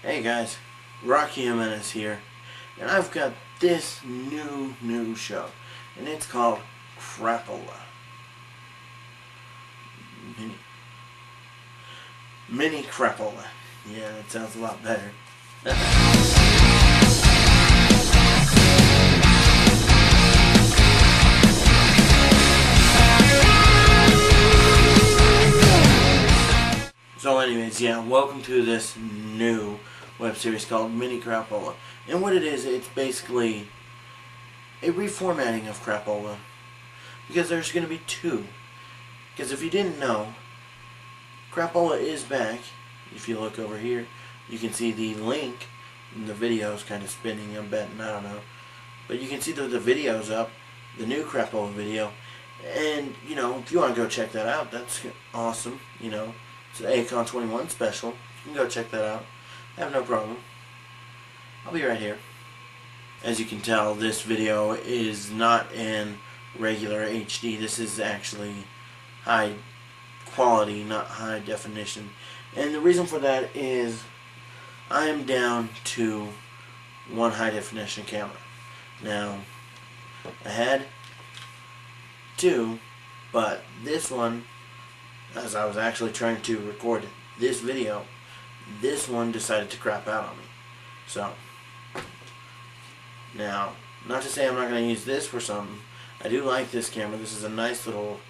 Hey guys, Rocky Jimenez here, and I've got this new show, and it's called Crappolla. Mini Crappolla. Yeah, that sounds a lot better. So anyways, yeah, welcome to this new web series called Mini Crappolla. And what it is, it's basically a reformatting of Crappolla. Because there's going to be two. Because if you didn't know, Crappolla is back. If you look over here, you can see the link. And the video is kind of spinning, I'm betting, I don't know. But you can see the video's up, the new Crappolla video. And, you know, if you want to go check that out, that's awesome, you know. It's an A-Kon 21 special. You can go check that out. I have no problem. I'll be right here. As you can tell, this video is not in regular HD. This is actually high quality, not high definition. And the reason for that is I am down to one high definition camera. Now, I had two, but this one, as I was actually trying to record this video, this one decided to crap out on me. So, now, not to say I'm not going to use this for something. I do like this camera. This is a nice little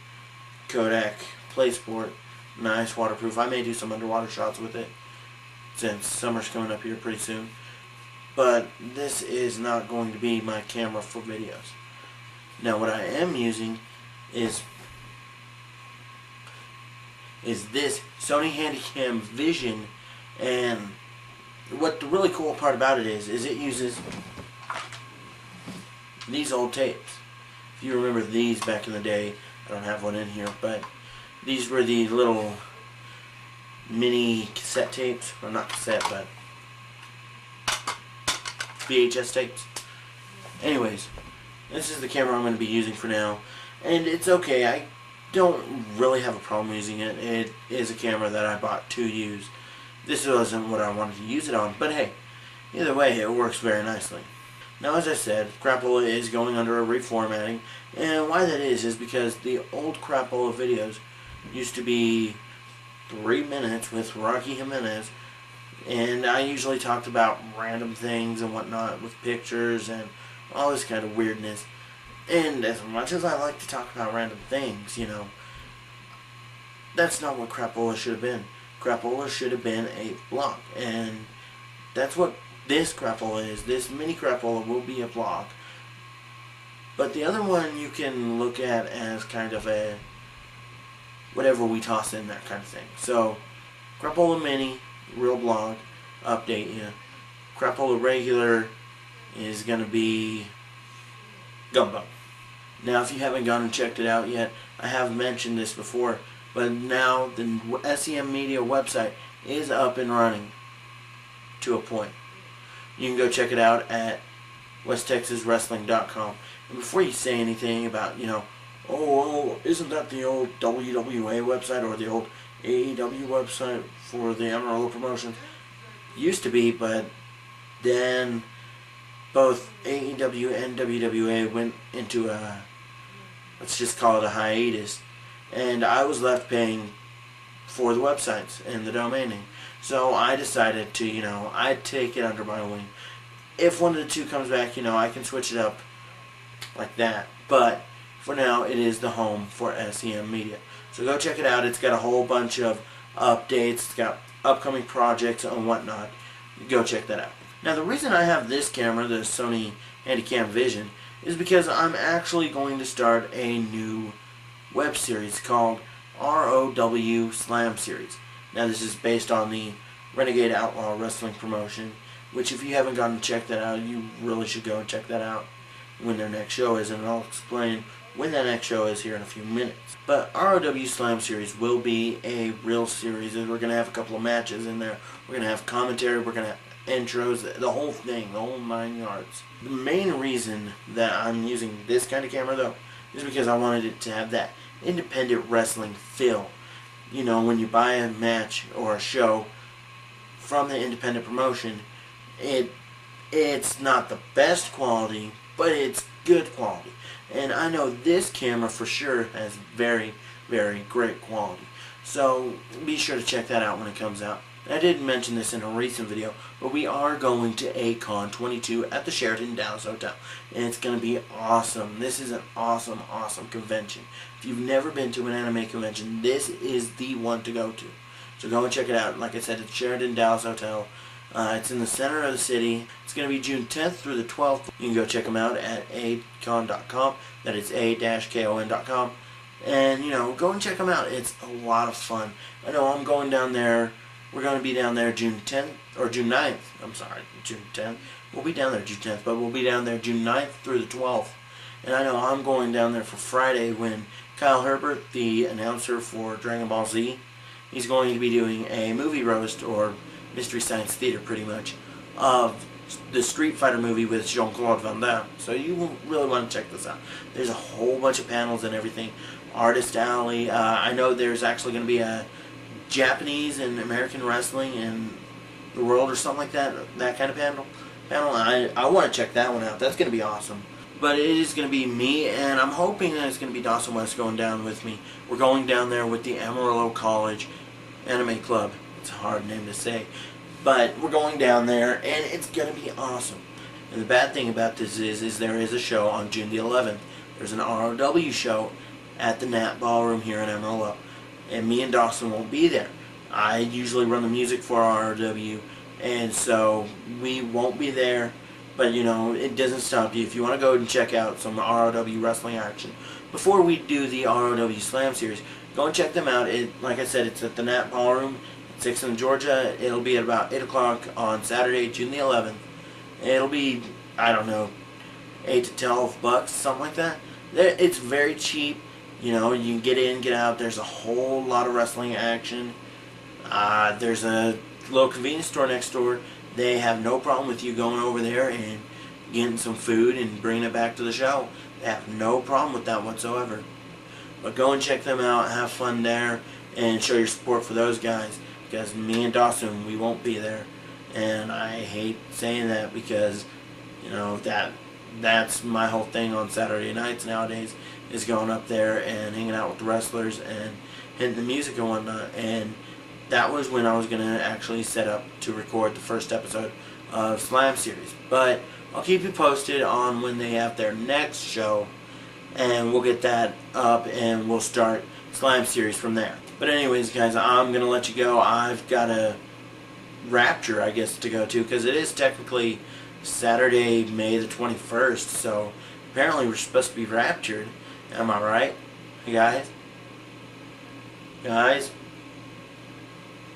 Kodak PlaySport. Nice, waterproof. I may do some underwater shots with it, since summer's coming up here pretty soon. But this is not going to be my camera for videos. Now, what I am using is this Sony Handycam Vision, and what the really cool part about it is it uses these old tapes. If you remember these back in the day, I don't have one in here, but these were the little mini cassette tapes, or not cassette, but VHS tapes. Anyways, this is the camera I'm going to be using for now, and it's okay. I don't really have a problem using it. It is a camera that I bought to use. This wasn't what I wanted to use it on, but hey, either way, it works very nicely. Now, as I said, Crappolla is going under a reformatting, and why that is because the old Crappolla videos used to be 3 minutes with Rocky Jimenez, and I usually talked about random things and whatnot with pictures and all this kind of weirdness. And as much as I like to talk about random things, you know, that's not what Crappolla should have been. Crappolla should have been a vlog, and that's what this Crappolla is. This mini Crappolla will be a vlog. But the other one you can look at as kind of a whatever we toss in, that kind of thing. So, Crappolla Mini, real vlog, update you. Crappolla Regular is going to be Gumbo. Now, if you haven't gone and checked it out yet, I have mentioned this before, but now the SEM Media website is up and running to a point. You can go check it out at westtexaswrestling.com. And before you say anything about, you know, oh, isn't that the old WWA website or the old AEW website for the Amarillo promotions? Used to be, but then both AEW and WWA went into a, let's just call it a hiatus, and I was left paying for the websites and the domaining. So I decided to, you know, I'd take it under my wing. If one of the two comes back, you know, I can switch it up like that. But for now, it is the home for SEM Media. So go check it out. It's got a whole bunch of updates. It's got upcoming projects and whatnot. Go check that out. Now, the reason I have this camera, the Sony Handycam Vision, is because I'm actually going to start a new web series called ROW Slam Series. Now, this is based on the Renegade Outlaw Wrestling promotion, which if you haven't gotten to check that out, you really should go and check that out when their next show is, and I'll explain when that next show is here in a few minutes. But ROW Slam Series will be a real series, and we're going to have a couple of matches in there. We're going to have commentary, we're going to have intros, the whole thing, the whole 9 yards. The main reason that I'm using this kind of camera, though, is because I wanted it to have that independent wrestling feel. You know, when you buy a match or a show from the independent promotion. It's not the best quality, but it's good quality. And I know this camera for sure has very, very great quality. So be sure to check that out when it comes out. I didn't mention this in a recent video, but we are going to A-Kon 22 at the Sheraton Dallas Hotel. And it's going to be awesome. This is an awesome, awesome convention. If you've never been to an anime convention, this is the one to go to. So go and check it out. Like I said, it's Sheraton Dallas Hotel. It's in the center of the city. It's going to be June 10th through the 12th. You can go check them out at A-Kon.com. That is A-Kon.com. And, go and check them out. It's a lot of fun. I know I'm going down there. We're going to be down there June 10th, or June 9th. I'm sorry, June 10th. We'll be down there June 10th, but we'll be down there June 9th through the 12th. And I know I'm going down there for Friday when Kyle Herbert, the announcer for Dragon Ball Z, he's going to be doing a movie roast, or Mystery Science Theater pretty much, of the Street Fighter movie with Jean-Claude Van Damme. So you really want to check this out. There's a whole bunch of panels and everything. Artist Alley. I know there's actually going to be a Japanese and American wrestling in the world or something like that. That kind of panel. I want to check that one out. That's going to be awesome. But it is going to be me, and I'm hoping that it's going to be Dawson West going down with me. We're going down there with the Amarillo College Anime Club. It's a hard name to say. But we're going down there, and it's going to be awesome. And the bad thing about this is there is a show on June the 11th. There's an ROW show at the Nat Ballroom here in Amarillo. And me and Dawson won't be there. I usually run the music for ROW, and so we won't be there. But, it doesn't stop you. If you want to go and check out some ROW wrestling action, before we do the ROW Slam Series, go and check them out. Like I said, it's at the Nat Ballroom, 6th in Georgia. It'll be at about 8 o'clock on Saturday, June the 11th. It'll be, I don't know, 8 to 12 bucks, something like that. It's very cheap. You can get in, get out. There's a whole lot of wrestling action. There's a little convenience store next door. They have no problem with you going over there and getting some food and bringing it back to the show. They have no problem with that whatsoever. But go and check them out, have fun there, and show your support for those guys. Because me and Dawson, we won't be there. And I hate saying that because, that's my whole thing on Saturday nights nowadays, is going up there and hanging out with the wrestlers and hitting the music and whatnot. And that was when I was going to actually set up to record the first episode of Slam Series. But I'll keep you posted on when they have their next show, and we'll get that up and we'll start Slam Series from there. But anyways, guys, I'm going to let you go. I've got a Rapture, I guess, to go to, because it is technically Saturday, May the 21st, so apparently we're supposed to be raptured. Am I right? Hey, guys? Guys?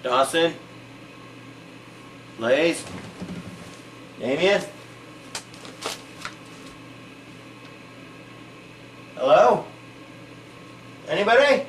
Dawson? Blaze? Damien? Hello? Anybody?